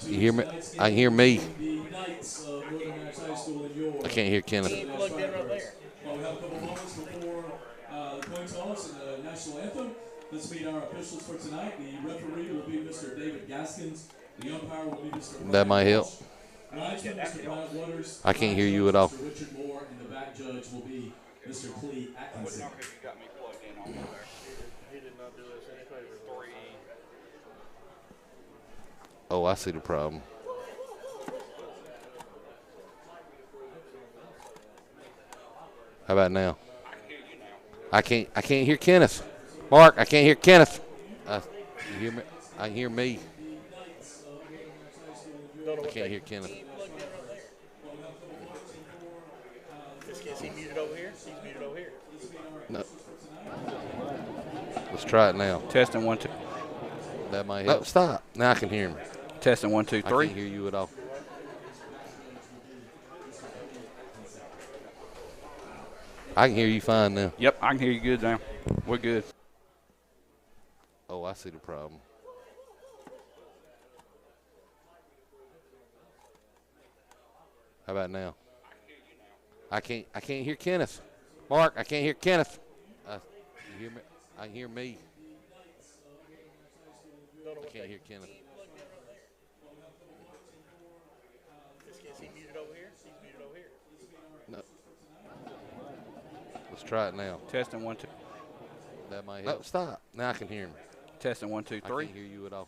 You hear me? I hear me. I can't hear Kenneth. He plugged in right there. Well, we have a couple moments before the coin toss and the national anthem. Let's meet our officials for tonight. The referee will be Mr. David Gaskins. The umpire will be Mr. Brian That might help. Linesman, Mr. Bryant Waters. I can't hear you at all. Mr. Richard Moore, and the back judge will be Mr. Clee Atkinson. Oh, I see the problem. How about now? I can't hear Kenneth. Mark, I can't hear Kenneth. You hear me? I hear me. I can't hear Kenneth. Is he muted over here? He's muted over here. No. Let's try it now. Testing 1, 2. That might help. Stop. Now I can hear him. Testing 1, 2, 3. I can't hear you at all. I can hear you fine now. Yep, I can hear you good now. We're good. Oh, I see the problem. How about now? I can't hear Kenneth. Mark, I can't hear Kenneth. You hear me? I hear me. I can't hear Kenneth. Is he muted over here? He's muted over here. No. Let's try it now. Testing 1, 2. That might help. Stop. Now I can hear him. Testing 1, 2, 3. I can't hear you at all.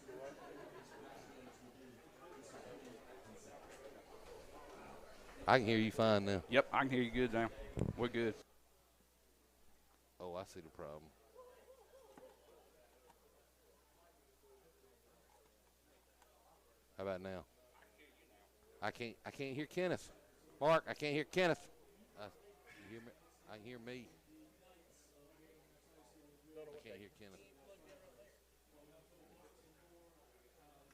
I can hear you fine now. Yep, I can hear you good now. We're good. Oh, I see the problem. How about now? I can't hear Kenneth. Mark, I can't hear Kenneth. You hear me? I hear me. I can't hear Kenneth.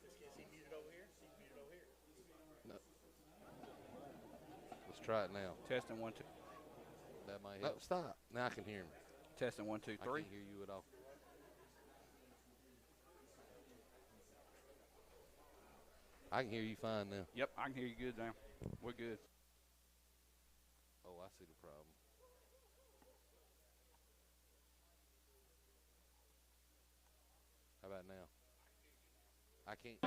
Is he muted over here? He's muted over here. No. Let's try it now. Testing 1, 2. That might help. Stop. Now I can hear him. Testing 1, 2, 3. I can't hear you at all. I can hear you fine now. Yep, I can hear you good now. We're good. Oh, I see the problem. How about now? I can't.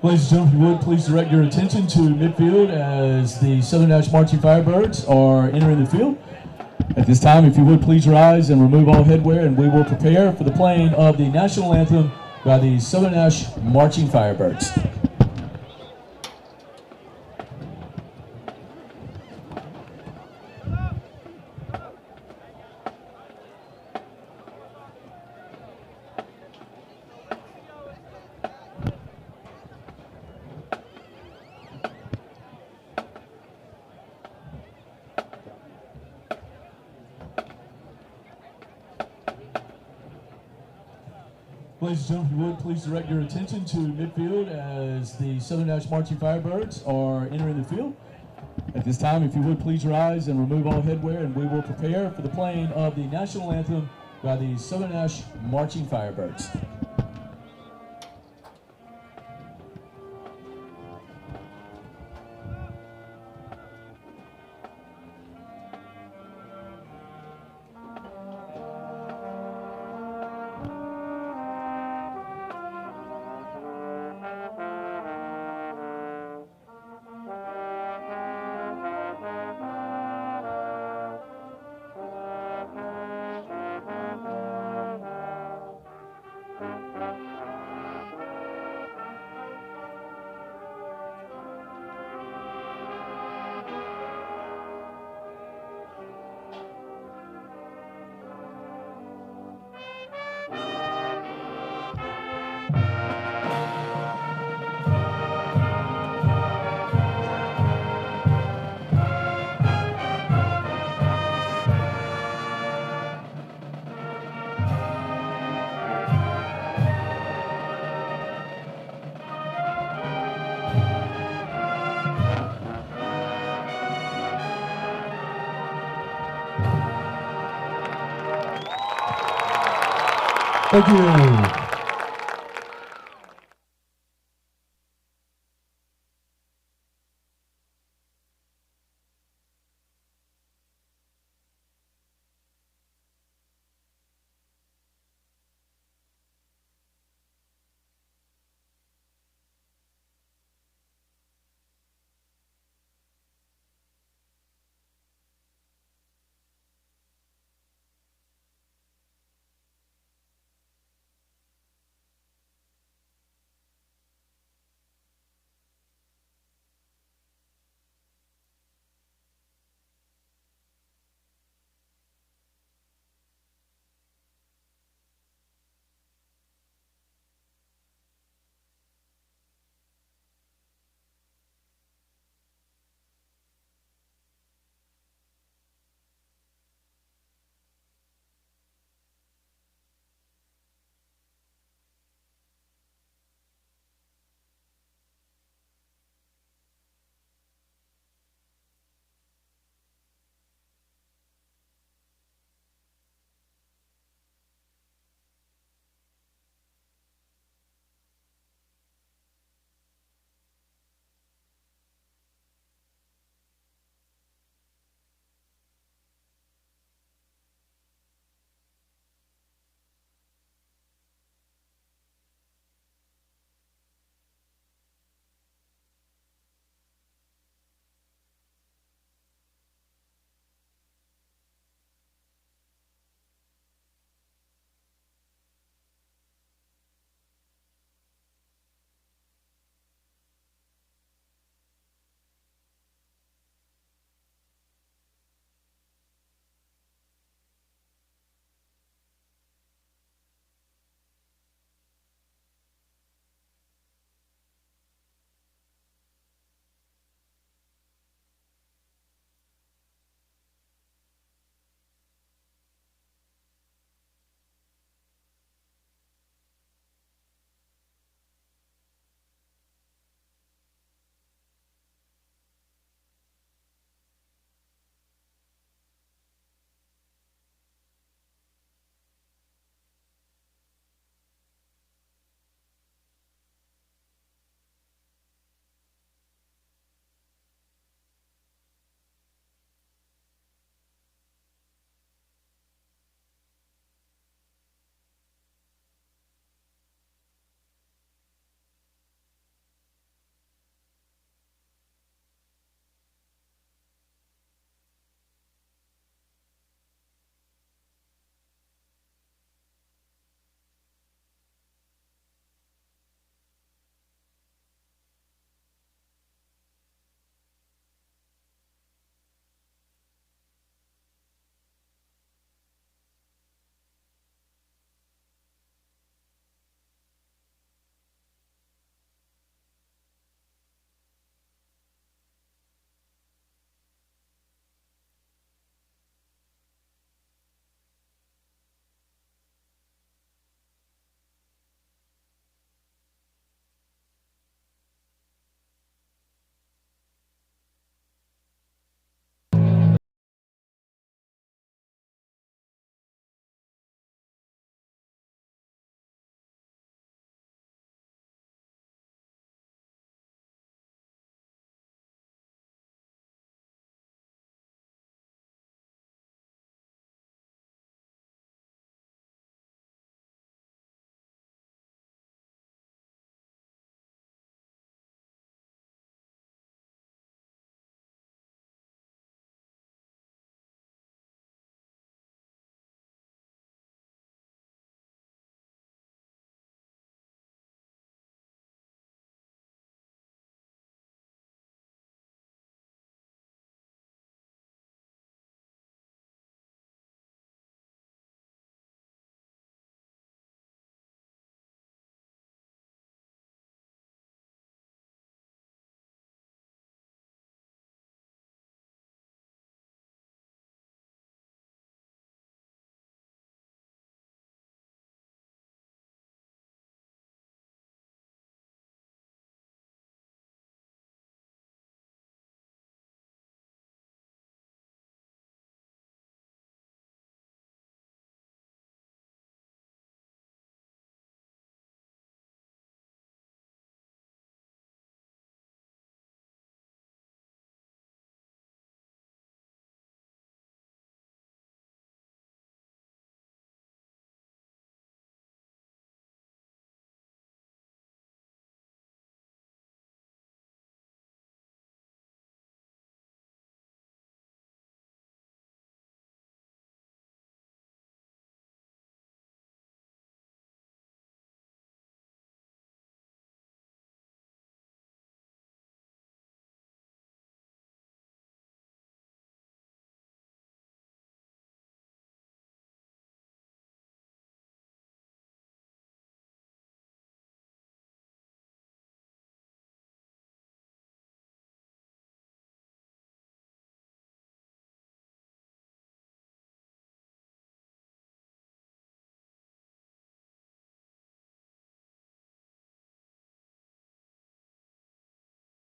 Ladies and gentlemen, if you would, please direct your attention to midfield as the Southern Nash Marching Firebirds are entering the field. At this time, if you would, please rise and remove all headwear, and we will prepare for the playing of the national anthem by the Southern Nash Marching Firebirds. Ladies and gentlemen, if you would, please direct your attention to midfield as the Southern Nash Marching Firebirds are entering the field. At this time, if you would, please rise and remove all headwear, and we will prepare for the playing of the national anthem by the Southern Nash Marching Firebirds. Thank you.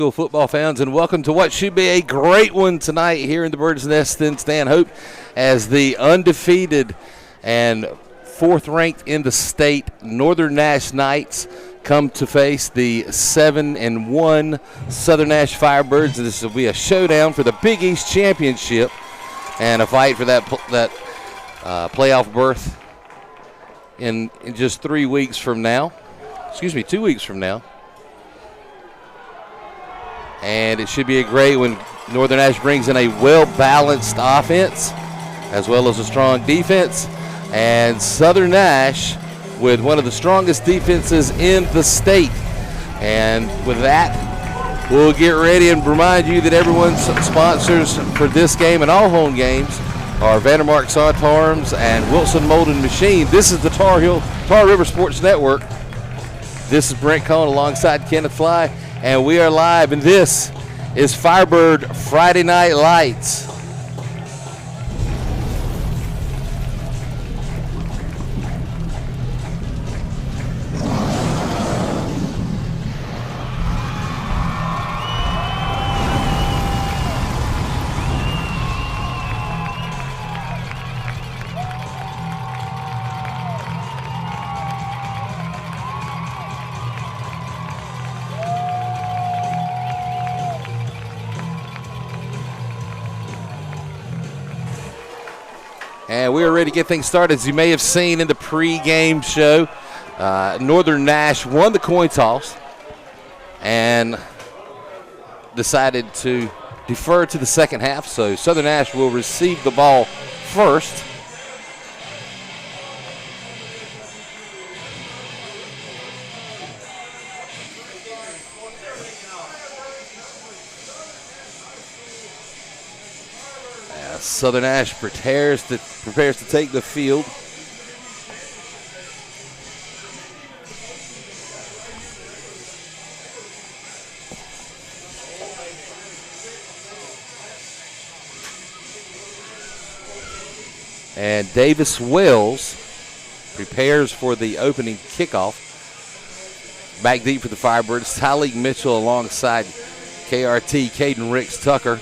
School football fans, and welcome to what should be a great one tonight here in the Bird's Nest in Stanhope as the undefeated and fourth-ranked in the state Northern Nash Knights come to face the 7-1 Southern Nash Firebirds. This will be a showdown for the Big East Championship and a fight for that playoff berth in just 3 weeks from now. Excuse me, 2 weeks from now. And it should be a great when Northern Nash brings in a well-balanced offense as well as a strong defense. And Southern Nash with one of the strongest defenses in the state. And with that, we'll get ready and remind you that everyone's sponsors for this game and all home games are Vandermark Sod Farms and Wilson Molding Machine. This is the Tar River Sports Network. This is Brent Cohn alongside Kenneth Fly. And we are live, and this is Firebird Friday Night Lights. And we are ready to get things started. As you may have seen in the pregame show, Northern Nash won the coin toss and decided to defer to the second half. So Southern Nash will receive the ball first. Southern Nash prepares to take the field. And Davis Wells prepares for the opening kickoff. Back deep for the Firebirds, Tyleek Mitchell alongside KRT Caden Ricks Tucker.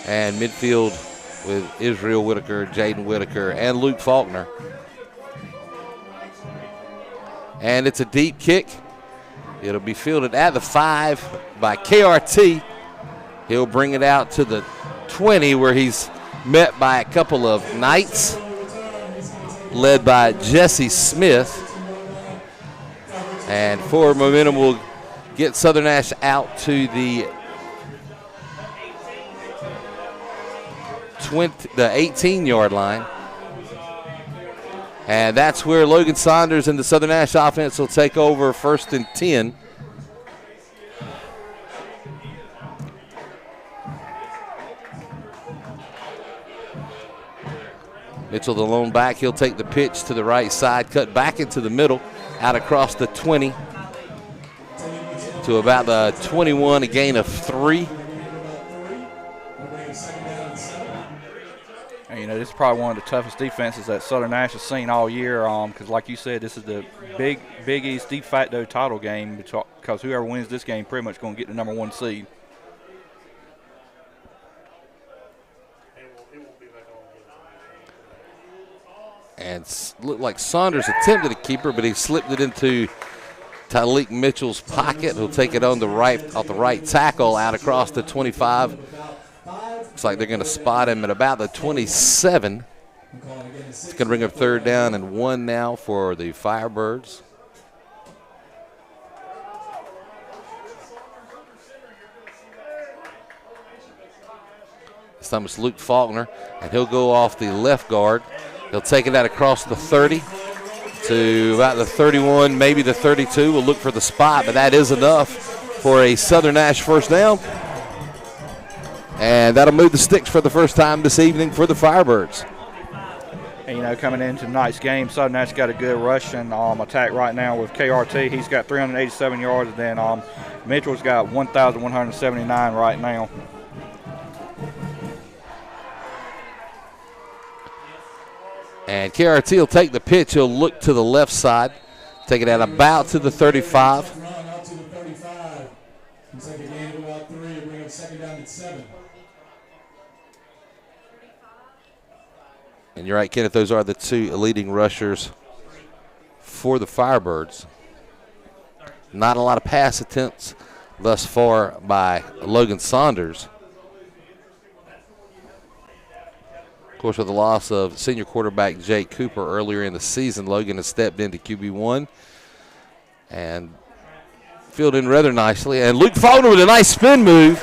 And midfield with Israel Whitaker, Jaden Whitaker, and Luke Faulkner. And it's a deep kick. It'll be fielded at the 5 by KRT. He'll bring it out to the 20 where he's met by a couple of Knights led by Jesse Smith. And forward momentum will get Southern Nash out to the 18-yard line. And that's where Logan Saunders and the Southern Nash offense will take over 1st and 10. Mitchell, the lone back, he'll take the pitch to the right side, cut back into the middle, out across the 20 to about the 21, a gain of 3. You know, this is probably one of the toughest defenses that Southern Nash has seen all year because, like you said, this is the Big East de facto title game because whoever wins this game pretty much going to get the number 1 seed. And looked like Saunders attempted a keeper, but he slipped it into Tyleek Mitchell's pocket. He'll take it on the right, off the right tackle out across the 25. Looks like they're going to spot him at about the 27. It's going to bring up 3rd down and 1 now for the Firebirds. This time it's Luke Faulkner, and he'll go off the left guard. He'll take it out across the 30 to about the 31, maybe the 32. We'll look for the spot, but that is enough for a Southern Nash first down. And that'll move the sticks for the first time this evening for the Firebirds. And, you know, coming into tonight's game, Southern Nash got a good rushing attack right now with KRT. He's got 387 yards, and then Mitchell's got 1,179 right now. And KRT will take the pitch. He'll look to the left side Take it out about to the 35. Run out to the 35. Looks like a gain of about 3. Bring up second down at 7. And you're right, Kenneth, those are the two leading rushers for the Firebirds. Not a lot of pass attempts thus far by Logan Saunders. Of course, with the loss of senior quarterback Jake Cooper earlier in the season, Logan has stepped into QB1 and filled in rather nicely. And Luke Faulkner with a nice spin move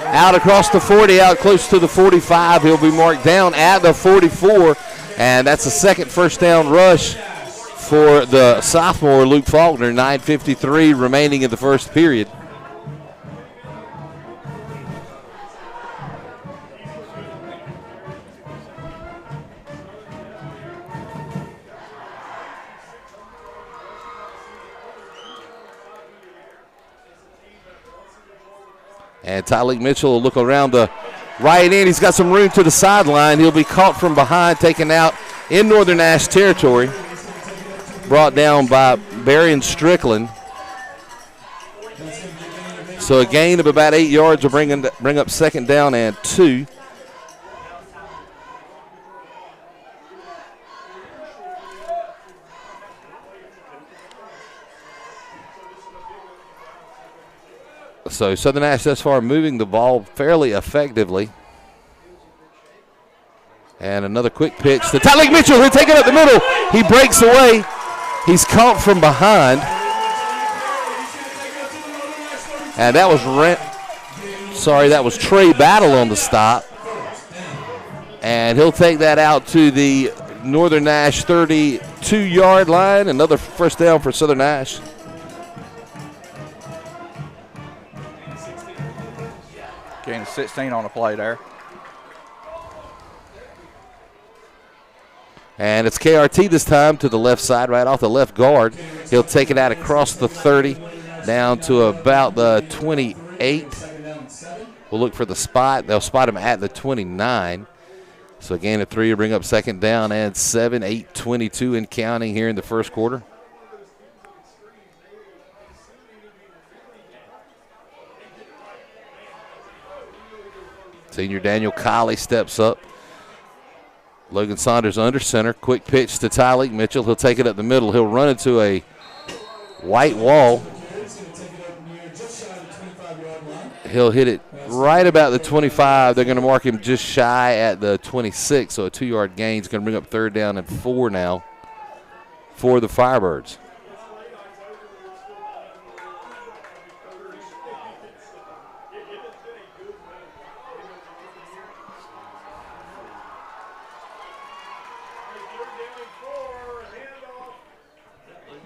out across the 40, out close to the 45. He'll be marked down at the 44, and that's a second first down rush for the sophomore Luke Faulkner. 9:53 remaining in the first period. And Tyleek Mitchell will look around the right end. He's got some room to the sideline. He'll be caught from behind, taken out in Northern Nash territory. Brought down by Barry Strickland. So a gain of about 8 yards will bring up second down and 2. So Southern Nash thus far moving the ball fairly effectively. And another quick pitch to Tyleek Mitchell. He'll take it up the middle. He breaks away. He's caught from behind. And that was Trey Battle on the stop. And he'll take that out to the Northern Nash 32-yard line. Another first down for Southern Nash. Gain of 16 on the play there. And it's KRT this time to the left side, right off the left guard. He'll take it out across the 30, down to about the 28. We'll look for the spot. They'll spot him at the 29. So a gain of 3 will bring up second down and 7, 8:22 and counting here in the first quarter. Senior Daniel Colley steps up. Logan Saunders under center. Quick pitch to Tyleek Mitchell. He'll take it up the middle. He'll run into a white wall. He'll hit it right about the 25. They're going to mark him just shy at the 26, so a 2-yard gain is going to bring up third down and 4 now for the Firebirds.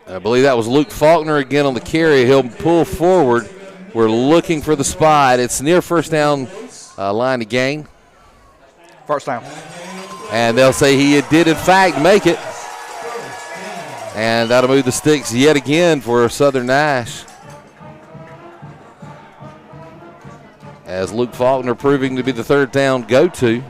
I believe that was Luke Faulkner again on the carry. He'll pull forward. We're looking for the spot. It's near first down line to gain. First down. And they'll say he did, in fact, make it. And that'll move the sticks yet again for Southern Nash. As Luke Faulkner proving to be the third down go-to.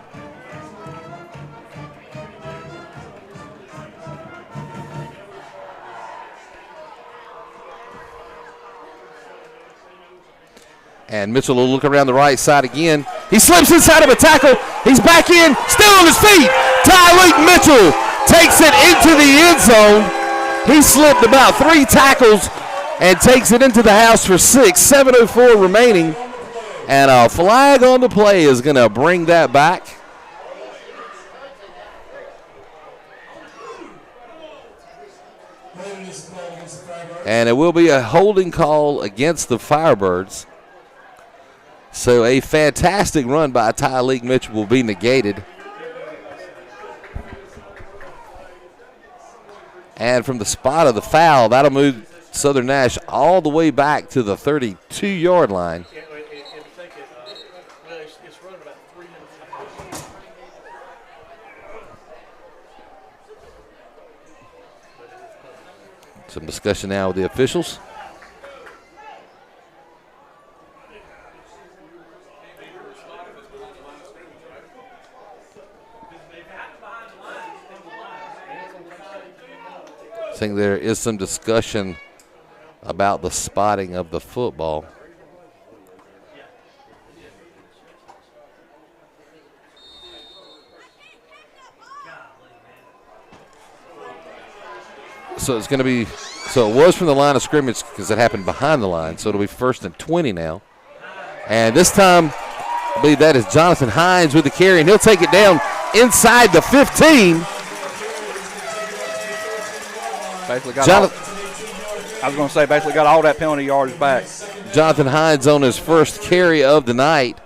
And Mitchell will look around the right side again. He slips inside of a tackle. He's back in, still on his feet. Tyleek Mitchell takes it into the end zone. He slipped about 3 tackles and takes it into the house for 6. 7:04 remaining. And a flag on the play is going to bring that back. And it will be a holding call against the Firebirds. So a fantastic run by Tyleek Mitchell will be negated. And from the spot of the foul, that'll move Southern Nash all the way back to the 32-yard line. It's running about 3 minutes. Some discussion now with the officials. think there is some discussion about the spotting of the football. So it's going to be, so it was from the line of scrimmage because it happened behind the line. So it'll be 1st and 20 now. And this time, I believe that is Jonathan Hines with the carry, and he'll take it down inside the 15. Basically got I was going to say, basically got all that penalty yards back. Jonathan Hines on his first carry of the night.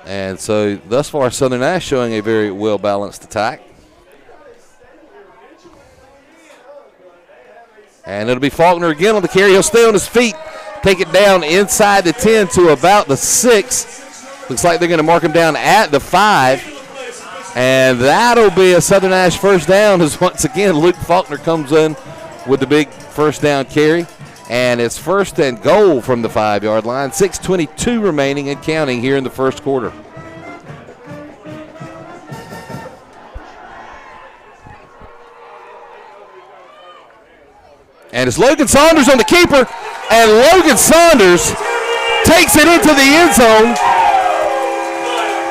And so thus far, Southern Nash showing a very well-balanced attack. And it'll be Faulkner again on the carry. He'll stay on his feet, take it down inside the 10 to about the 6. Looks like they're going to mark him down at the 5. And that'll be a Southern Nash first down as once again Luke Faulkner comes in with the big first down carry. And it's 1st and goal from the 5-yard line. 6:22 remaining and counting here in the first quarter. And it's Logan Saunders on the keeper, and Logan Saunders takes it into the end zone.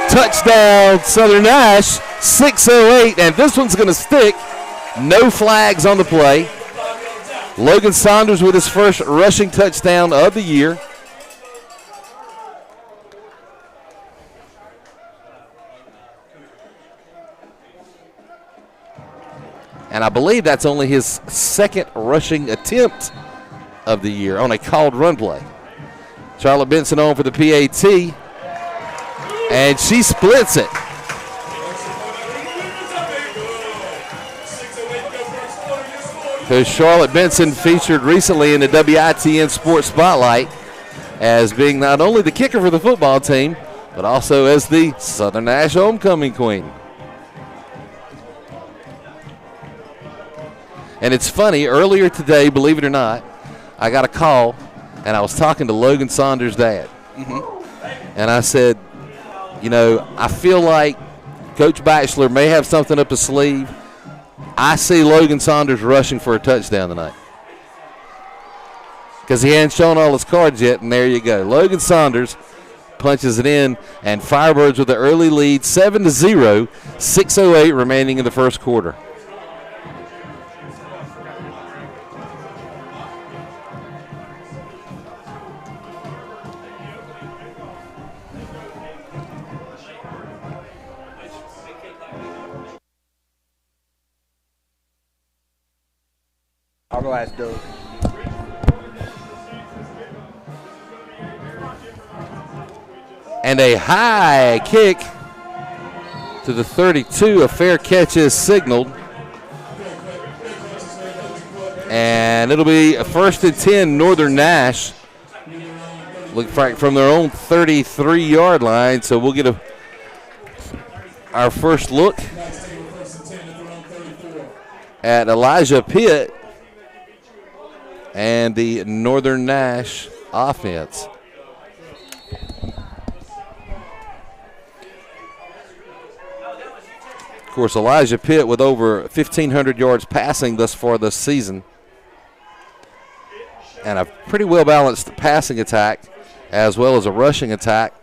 Touchdown, Southern Nash, 6:08, and this one's going to stick. No flags on the play. Logan Saunders with his first rushing touchdown of the year. And I believe that's only his second rushing attempt of the year on a called run play. Charlotte Benson on for the PAT, and she splits it. Because Charlotte Benson featured recently in the WITN Sports Spotlight as being not only the kicker for the football team, but also as the Southern Nash homecoming queen. And it's funny, earlier today, believe it or not, I got a call, and I was talking to Logan Saunders' dad. And I said, you know, I feel like Coach Batchelor may have something up his sleeve. I see Logan Saunders rushing for a touchdown tonight. Because he hadn't shown all his cards yet, and there you go. Logan Saunders punches it in, and Firebirds with the early lead, 7-0, 6:08 remaining in the first quarter. I'll go ask Doug. And a high kick to the 32. A fair catch is signaled. And it'll be a 1st and 10 Northern Nash. Look from their own 33-yard line. So we'll get our first look at Elijah Pitt and the Northern Nash offense. Of course, Elijah Pitt with over 1,500 yards passing thus far this season. And a pretty well-balanced passing attack as well as a rushing attack.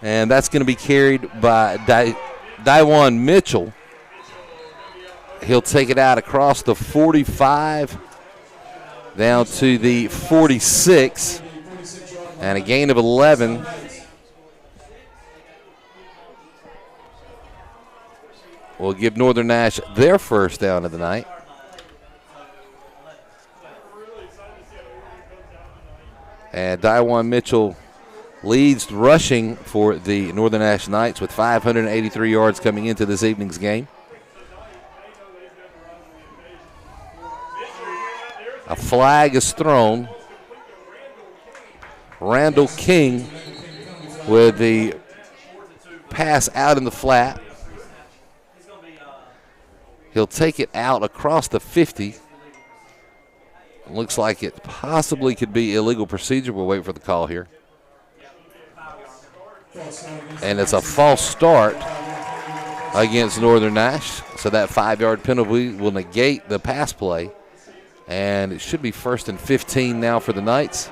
And that's going to be carried by Daiwan Mitchell. He'll take it out across the 45 down to the 46, and a gain of 11. Will give Northern Nash their first down of the night. And Daiwan Mitchell leads rushing for the Northern Nash Knights with 583 yards coming into this evening's game. A flag is thrown. Randall King with the pass out in the flat. He'll take it out across the 50. Looks like it possibly could be illegal procedure. We'll wait for the call here. And it's a false start against Northern Nash. So that 5-yard penalty will negate the pass play. And it should be 1st and 15 now for the Knights.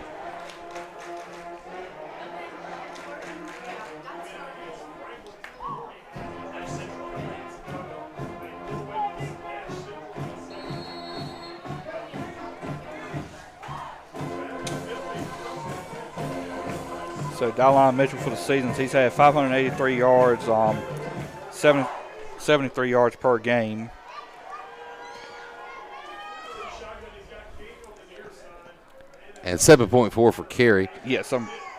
So Dylan Mitchell for the season, he's had 583 yards, 73 yards per game. And 7.4 for carry. Yes,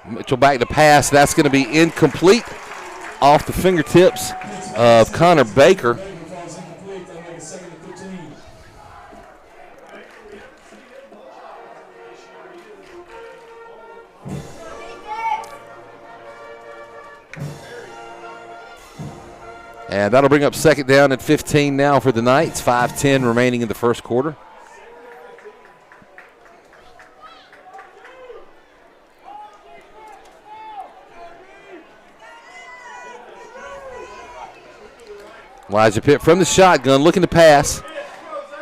Mitchell back to pass. That's going to be incomplete off the fingertips of Connor Baker. And that'll bring up 2nd down and 15 now for the Knights. 5:10 remaining in the first quarter. Elijah Pitt from the shotgun looking to pass.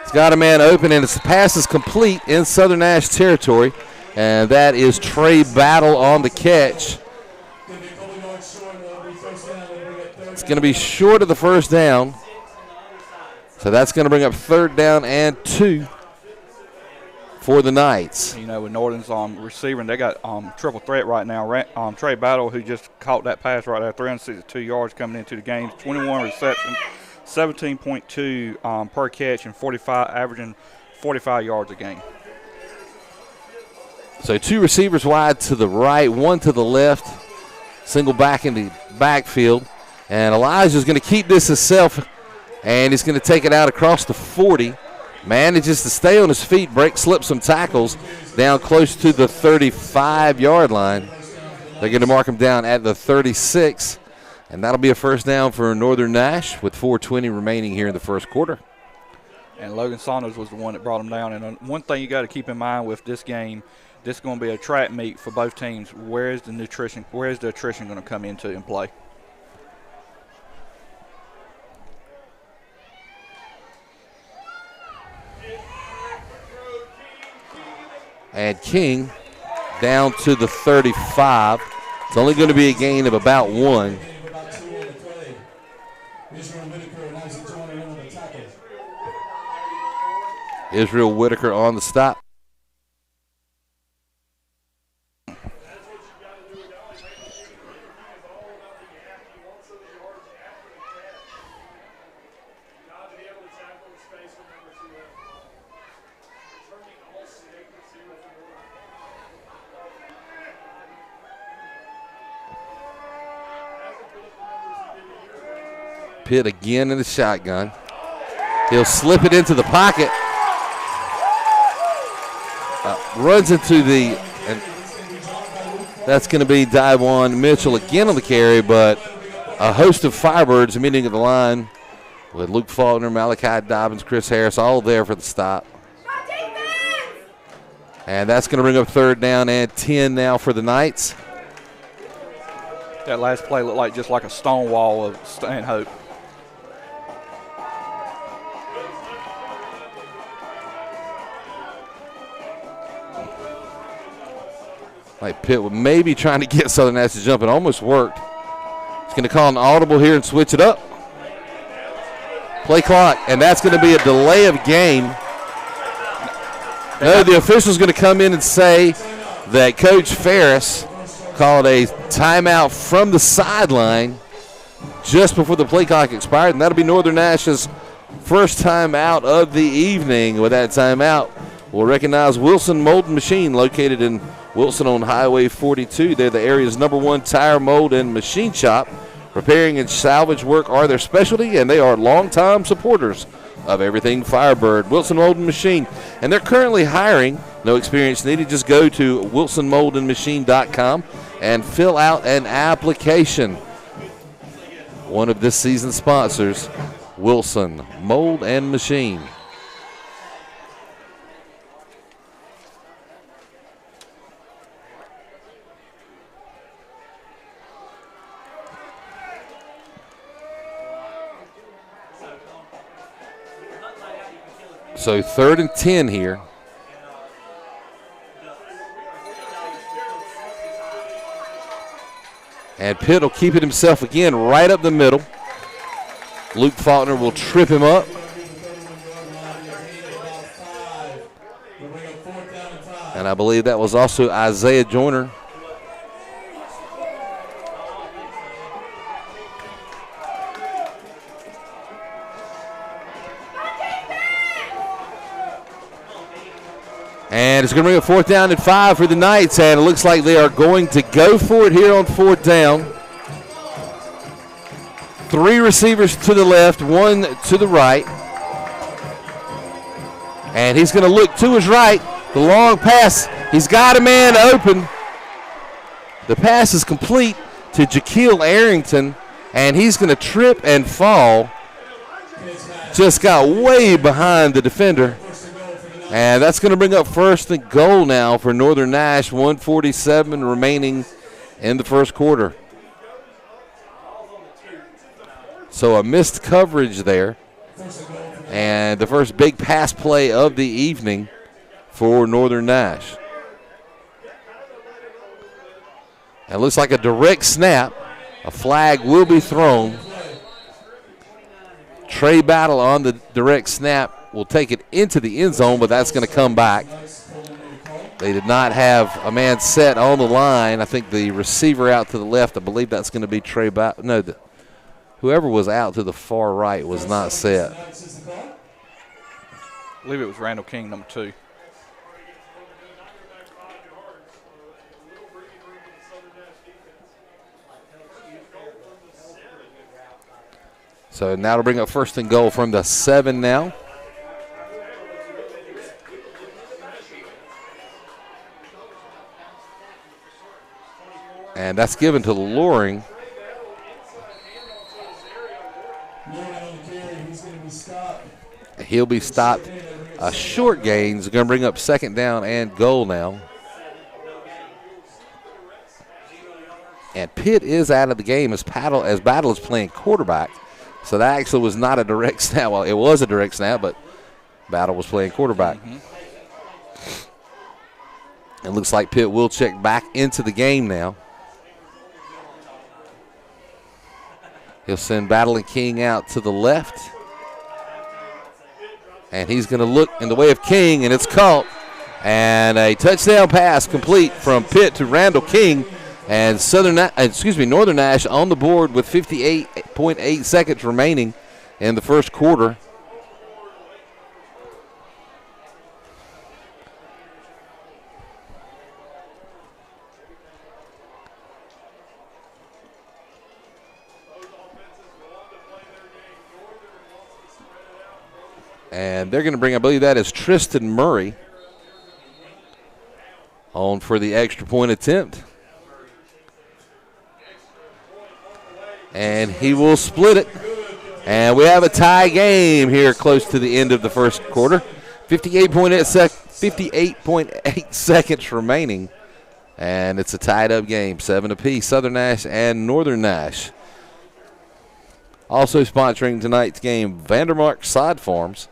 He's got a man open, and his pass is complete in Southern Nash territory. And that is Trey Battle on the catch. It's going to be short of the first down. So that's going to bring up 3rd down and 2 for the Knights. You know, with Northern's receiving, they got triple threat right now. Trey Battle, who just caught that pass right there, 362 yards coming into the game, 21 receptions, 17.2 per catch, and averaging 45 yards a game. So 2 receivers wide to the right, 1 to the left, single back in the backfield. And Elijah's going to keep this himself, and he's going to take it out across the 40. Manages to stay on his feet, slip some tackles down close to the 35-yard line. They're going to mark him down at the 36, and that'll be a 1st down for Northern Nash with 4:20 remaining here in the first quarter. And Logan Saunders was the one that brought him down. And one thing you got to keep in mind with this game, this is going to be a track meet for both teams. Where is the attrition going to come into and play? And King down to the 35. It's only going to be a gain of about 1. Israel Whitaker on the stop. Pitt again in the shotgun. He'll slip it into the pocket. Runs into the, and that's going to be Daiwan Mitchell again on the carry, but a host of Firebirds meeting at the line with Luke Faulkner, Malachi Dobbins, Chris Harris, all there for the stop. And that's going to bring up 3rd down and 10 now for the Knights. That last play looked just like a stone wall of Stanhope. Like Pitt was maybe trying to get Southern Nash to jump. It almost worked. He's going to call an audible here and switch it up. Play clock, and that's going to be a delay of game. No, the official's going to come in and say that Coach Ferris called a timeout from the sideline just before the play clock expired, and that'll be Northern Nash's first timeout of the evening. With that timeout, we'll recognize Wilson Mold and Machine, located in Wilson on Highway 42. They're the area's #1 tire, mold, and machine shop. Repairing and salvage work are their specialty, and they are longtime supporters of everything Firebird. Wilson Mold and Machine. And they're currently hiring. No experience needed. Just go to wilsonmoldandmachine.com and fill out an application. One of this season's sponsors, Wilson Mold and Machine. So 3rd and 10 here. And Pitt will keep it himself again right up the middle. Luke Faulkner will trip him up. And I believe that was also Isaiah Joyner. And it's going to bring a 4th down and 5 for the Knights, and it looks like they are going to go for it here on 4th down. 3 receivers to the left, 1 to the right. And he's going to look to his right. The long pass, he's got a man open. The pass is complete to Jaquil Arrington, and he's going to trip and fall. Just got way behind the defender. And that's going to bring up 1st and goal now for Northern Nash. 1:47 remaining in the first quarter. So a missed coverage there. And the first big pass play of the evening for Northern Nash. And it looks like a direct snap. A flag will be thrown. Trey Battle on the direct snap will take it into the end zone, but that's going to come back. They did not have a man set on the line. I think the receiver out to the left, I believe that's going to be Trey Battle. No, whoever was out to the far right was not set. I believe it was Randall King, number 2. So now to bring up 1st and goal from the 7 now. And that's given to Loring. He'll be stopped. A short gain is going to bring up 2nd down and goal now. And Pitt is out of the game as Battle is playing quarterback. So that actually was not a direct snap. Well, it was a direct snap, but Battle was playing quarterback. It looks like Pitt will check back into the game now. He'll send Battle and King out to the left. And he's going to look in the way of King, and it's caught. And a touchdown pass complete from Pitt to Randall King. And Northern Nash on the board with 58.8 seconds remaining in the first quarter. And they're going to bring, I believe that is Tristan Murray on for the extra point attempt. And he will split it. And we have a tie game here close to the end of the first quarter. 58.8 seconds remaining. And it's a tied up game, 7 apiece. Southern Nash and Northern Nash. Also sponsoring tonight's game, Vandermark Sod Farms.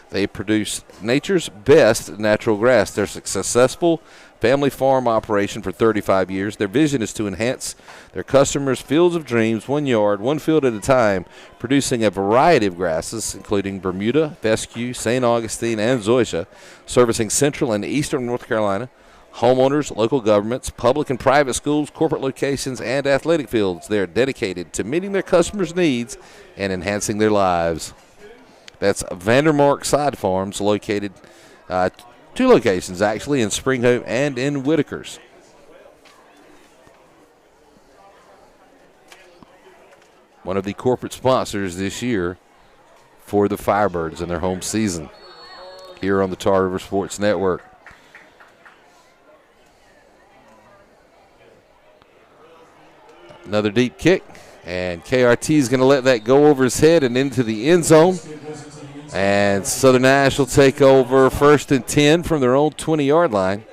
They produce nature's best natural grass. They're a successful family farm operation for 35 years. Their vision is to enhance their customers' fields of dreams, 1 yard, 1 field at a time, producing a variety of grasses, including Bermuda, fescue, St. Augustine, and zoysia, servicing central and eastern North Carolina, homeowners, local governments, public and private schools, corporate locations, and athletic fields. They are dedicated to meeting their customers' needs and enhancing their lives. That's Vandermark Sod Farms, located 2 locations, actually, in Spring Hope and in Whitakers. One of the corporate sponsors this year for the Firebirds in their home season here on the Tar River Sports Network. Another deep kick, and KRT is going to let that go over his head and into the end zone. And Southern Nash will take over 1st and 10 from their own 20-yard line.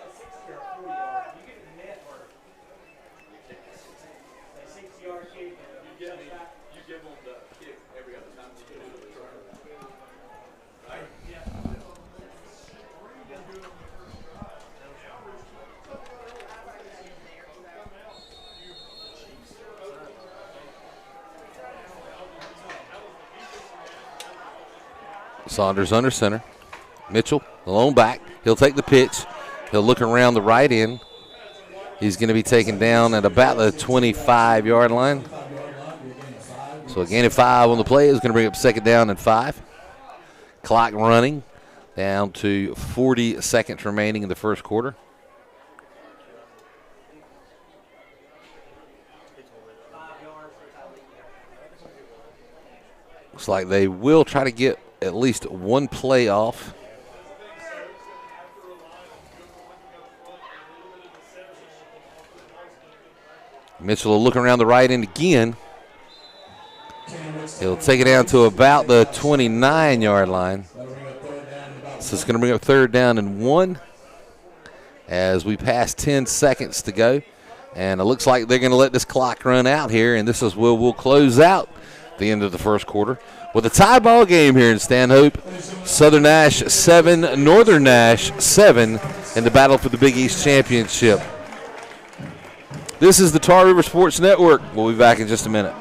Saunders under center. Mitchell, the lone back. He'll take the pitch. He'll look around the right end. He's going to be taken down at about the 25-yard line. So a gain of 5 on the play is going to bring up second down and 5. Clock running down to 40 seconds remaining in the first quarter. Looks like they will try to get at least one play off. Mitchell will look around the right end again. He'll take it down to about the 29-yard line. So it's going to bring up third down and 1 as we pass 10 seconds to go. And it looks like they're going to let this clock run out here, and this is where we'll close out the end of the first quarter with a tie ball game here in Stanhope. Southern Nash 7, Northern Nash 7 in the battle for the Big East Championship. This is the Tar River Sports Network. We'll be back in just a minute.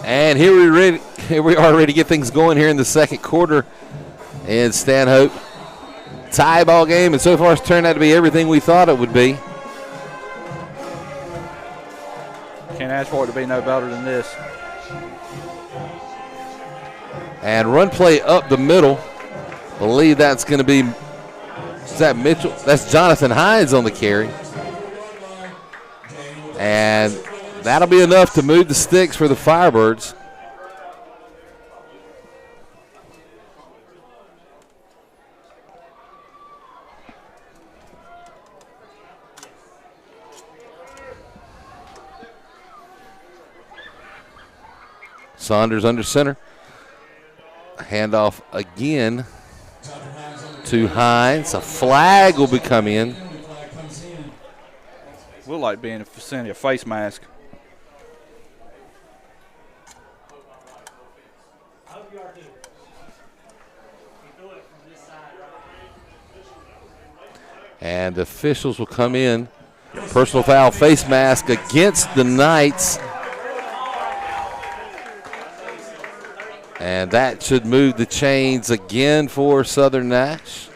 And here we are ready to get things going here in the second quarter in Stanhope. Tie ball game, and so far it's turned out to be everything we thought it would be. Can't ask for it to be no better than this. And run play up the middle. Believe that's going to be, is that Mitchell? That's Jonathan Hines on the carry. And that'll be enough to move the sticks for the Firebirds. Saunders under center. Handoff again to Hines. A flag will be coming in. Look like being in the vicinity of face mask. And the officials will come in. Personal foul, face mask against the Knights. And that should move the chains again for Southern Nash.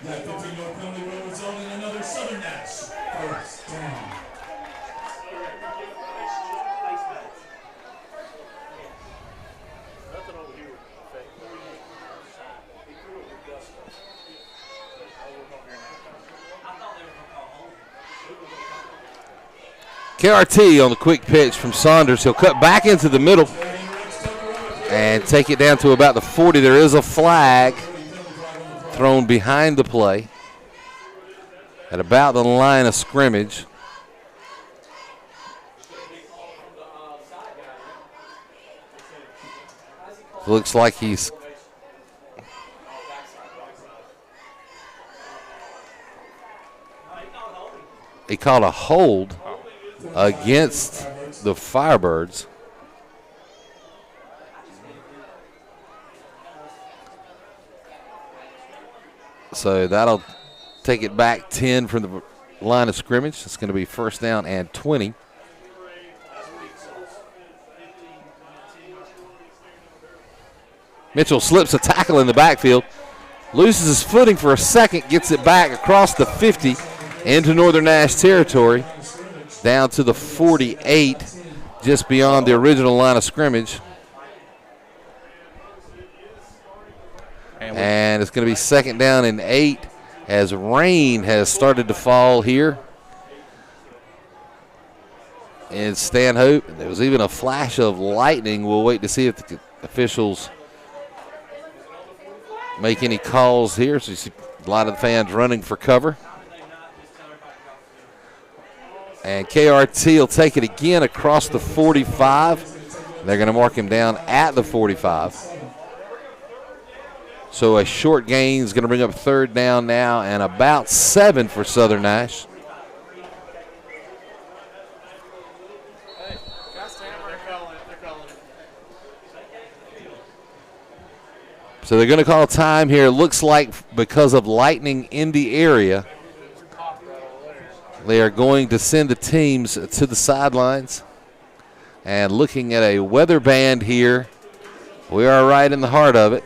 KRT on the quick pitch from Saunders. He'll cut back into the middle and take it down to about the 40. There is a flag thrown behind the play at about the line of scrimmage. Looks like he called a hold against the Firebirds. So that'll take it back 10 from the line of scrimmage. It's going to be first down and 20. Mitchell slips a tackle in the backfield, loses his footing for a second, gets it back across the 50 into Northern Nash territory, down to the 48, just beyond the original line of scrimmage. And it's going to be 2nd down and 8 as rain has started to fall here in Stanhope. There was even a flash of lightning. We'll wait to see if the officials make any calls here. So you see a lot of the fans running for cover. And KRT will take it again across the 45. They're going to mark him down at the 45. So a short gain is going to bring up 3rd down now and about 7 for Southern Nash. So they're going to call time here. Looks like because of lightning in the area, they are going to send the teams to the sidelines. And looking at a weather band here, we are right in the heart of it.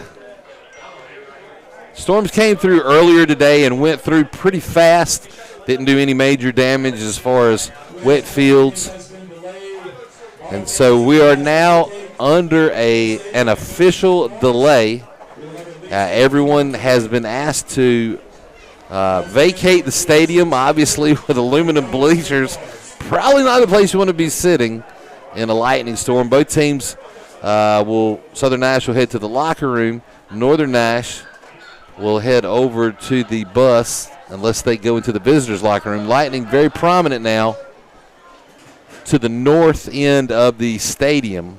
Storms came through earlier today and went through pretty fast. Didn't do any major damage as far as wet fields. And so we are now under an official delay. Everyone has been asked to vacate the stadium, obviously with aluminum bleachers. Probably not the place you want to be sitting in a lightning storm. Both teams Southern Nash will head to the locker room. Northern Nash will head over to the bus unless they go into the visitors' locker room. Lightning very prominent now to the north end of the stadium.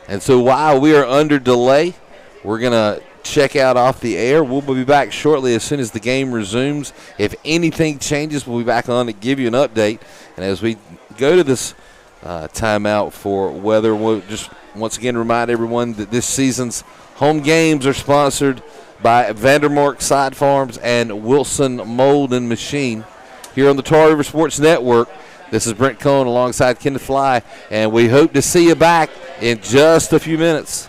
And so while we are under delay, we're going to check out off the air. We'll be back shortly as soon as the game resumes. If anything changes, we'll be back on to give you an update. And as we go to this timeout for weather, we'll just once again remind everyone that this season's home games are sponsored by Vandermark Side Farms and Wilson Mold and Machine. Here on the Tar River Sports Network, this is Brent Cohn alongside Kenneth Fly, and we hope to see you back in just a few minutes.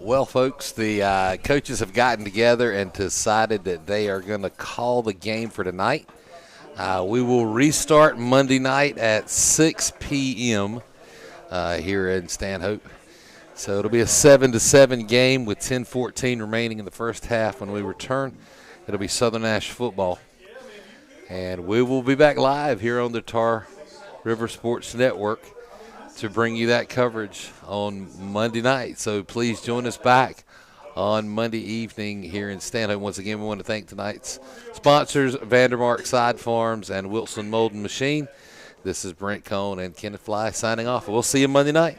Well, folks, the coaches have gotten together and decided that they are going to call the game for tonight. We will restart Monday night at 6 p.m. Here in Stanhope. So it'll be a 7-7 game with 10:14 remaining in the first half. When we return, it'll be Southern Nash football. And we will be back live here on the Tar River Sports Network to bring you that coverage on Monday night. So please join us back on Monday evening here in Stanhope. Once again, we want to thank tonight's sponsors, Vandermark Side Farms and Wilson Mold and Machine. This is Brent Cohn and Kenneth Fly signing off. We'll see you Monday night.